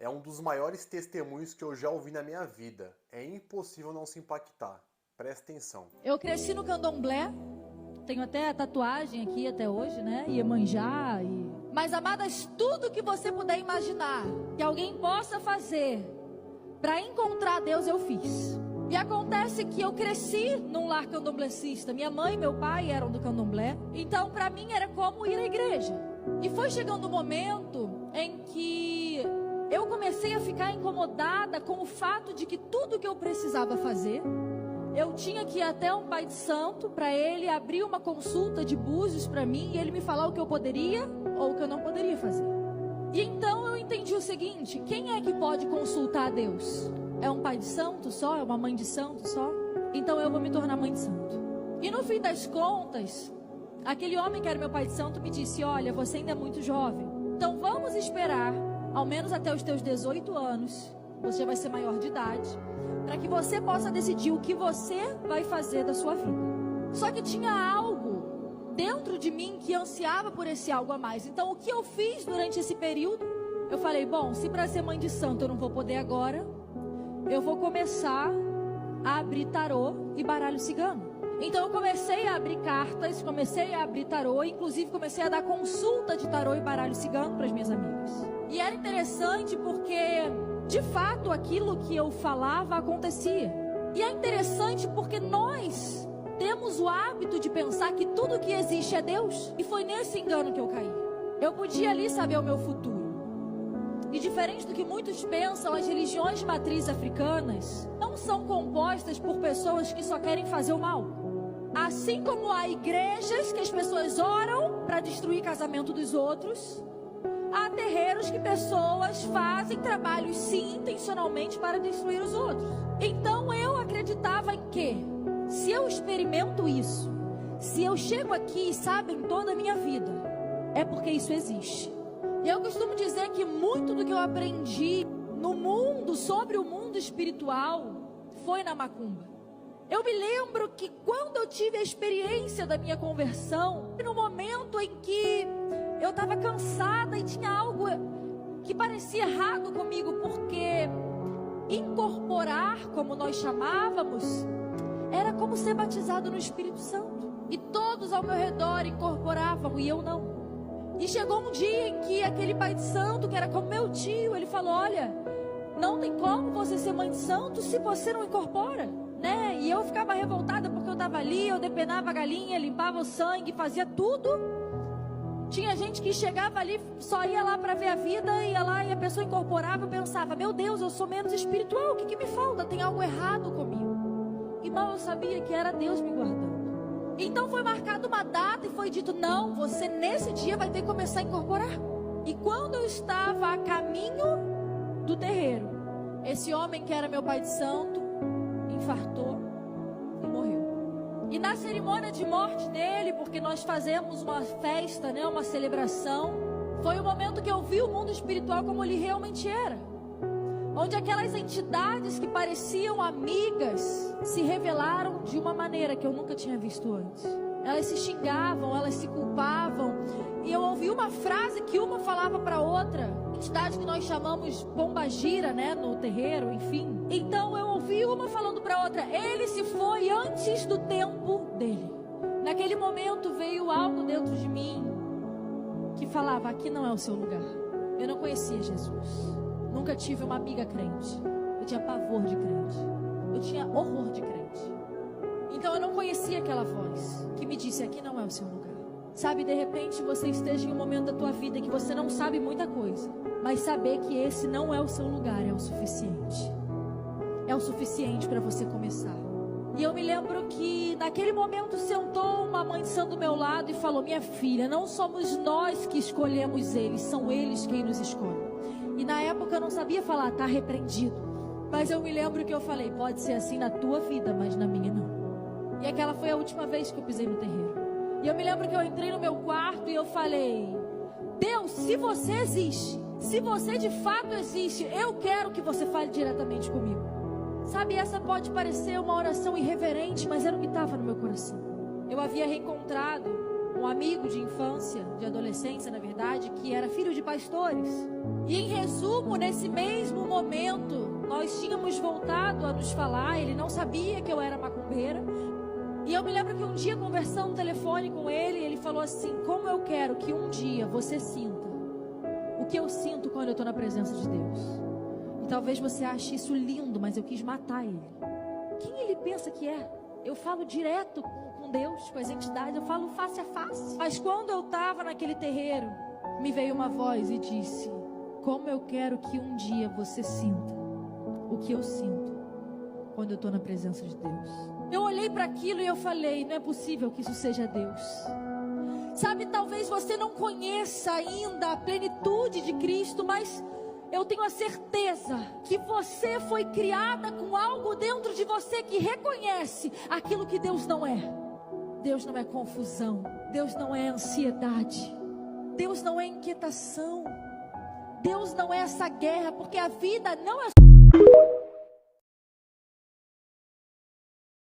É um dos maiores testemunhos que eu já ouvi na minha vida. É impossível não se impactar. Presta atenção. Eu cresci no candomblé. Tenho até a tatuagem aqui até hoje, né? Iemanjá Mas, amadas, tudo que você puder imaginar que alguém possa fazer para encontrar Deus, eu fiz. E acontece que eu cresci num lar candomblecista. Minha mãe e meu pai eram do candomblé. Então, para mim, era como ir à igreja. E foi chegando um momento em que eu comecei a ficar incomodada com o fato de que tudo que eu precisava fazer, eu tinha que ir até um pai de santo para ele abrir uma consulta de búzios para mim e ele me falar o que eu poderia ou o que eu não poderia fazer. E então eu entendi o seguinte: quem é que pode consultar a Deus? É um pai de santo só? É uma mãe de santo só? Então eu vou me tornar mãe de santo. E no fim das contas, aquele homem que era meu pai de santo me disse: olha, você ainda é muito jovem, então vamos esperar ao menos até os teus 18 anos, você já vai ser maior de idade, para que você possa decidir o que você vai fazer da sua vida. Só que tinha algo dentro de mim que ansiava por esse algo a mais. Então o que eu fiz durante esse período? Eu falei, bom, se para ser mãe de santo eu não vou poder agora, eu vou começar a abrir tarô e baralho cigano. Então eu comecei a abrir cartas, comecei a abrir tarô, inclusive comecei a dar consulta de tarô e baralho cigano para as minhas amigas. E era interessante porque, de fato, aquilo que eu falava acontecia. E é interessante porque nós temos o hábito de pensar que tudo que existe é Deus. E foi nesse engano que eu caí. Eu podia ali saber o meu futuro. E diferente do que muitos pensam, as religiões de matriz africanas não são compostas por pessoas que só querem fazer o mal. Assim como há igrejas que as pessoas oram para destruir casamento dos outros, há terreiros que pessoas fazem trabalhos sim intencionalmente para destruir os outros. Então eu acreditava em que, se eu experimento isso, se eu chego aqui e sabem toda a minha vida, é porque isso existe. E eu costumo dizer que muito do que eu aprendi no mundo, sobre o mundo espiritual, foi na macumba. Eu me lembro que quando eu tive a experiência da minha conversão, no momento em que eu estava cansada e tinha algo que parecia errado comigo, porque incorporar, como nós chamávamos, era como ser batizado no Espírito Santo. E todos ao meu redor incorporavam e eu não. E chegou um dia em que aquele pai de santo, que era como meu tio, ele falou, olha, não tem como você ser mãe de santo se você não incorpora, né? E eu ficava revoltada porque eu estava ali, eu depenava a galinha, limpava o sangue, fazia tudo. Tinha gente que chegava ali, só ia lá para ver a vida, ia lá e a pessoa incorporava. Eu pensava, meu Deus, eu sou menos espiritual, o que me falta? Tem algo errado comigo. E mal eu sabia que era Deus me guardando. Então foi marcada uma data e foi dito, não, você nesse dia vai ter que começar a incorporar. E quando eu estava a caminho do terreiro, esse homem que era meu pai de santo infartou e morreu. E na cerimônia de morte dele, porque nós fazemos uma festa, né, uma celebração, foi o momento que eu vi o mundo espiritual como ele realmente era. Onde aquelas entidades que pareciam amigas se revelaram de uma maneira que eu nunca tinha visto antes. Elas se xingavam, elas se culpavam. E eu ouvi uma frase que uma falava para outra. Entidade que nós chamamos pombagira, né, no terreiro, enfim. Então eu ouvi uma falando para outra, ele se foi antes do tempo dele. Naquele momento veio algo dentro de mim que falava, aqui não é o seu lugar. Eu não conhecia Jesus. Nunca tive uma amiga crente. Eu tinha pavor de crente. Eu tinha horror de crente. Então eu não conhecia aquela voz que me disse, aqui não é o seu lugar. Sabe, de repente você esteja em um momento da tua vida que você não sabe muita coisa, mas saber que esse não é o seu lugar é o suficiente. É o suficiente para você começar. E eu me lembro que naquele momento sentou uma mãe de santo do meu lado e falou, minha filha, não somos nós que escolhemos eles, são eles quem nos escolhem. E na época eu não sabia falar, tá repreendido. Mas eu me lembro que eu falei, pode ser assim na tua vida, mas na minha não. E aquela foi a última vez que eu pisei no terreiro. E eu me lembro que eu entrei no meu quarto e eu falei, Deus, se você existe, se você de fato existe, eu quero que você fale diretamente comigo. Sabe, essa pode parecer uma oração irreverente, mas era o que estava no meu coração. Eu havia reencontrado um amigo de infância, de adolescência, na verdade, que era filho de pastores. E em resumo, nesse mesmo momento, nós tínhamos voltado a nos falar, ele não sabia que eu era macumbeira. E eu me lembro que um dia, conversando no telefone com ele, ele falou assim: como eu quero que um dia você sinta o que eu sinto quando eu estou na presença de Deus. E talvez você ache isso lindo, mas eu quis matar ele. Quem ele pensa que é? Eu falo direto com Deus, com as entidades, eu falo face a face. Mas quando eu estava naquele terreiro, me veio uma voz e disse: como eu quero que um dia você sinta o que eu sinto quando eu estou na presença de Deus. Eu olhei para aquilo e eu falei: não é possível que isso seja Deus. Sabe, talvez você não conheça ainda a plenitude de Cristo, mas eu tenho a certeza que você foi criada com algo dentro de você que reconhece aquilo que Deus não é. Deus não é confusão, Deus não é ansiedade, Deus não é inquietação, Deus não é essa guerra, porque a vida não é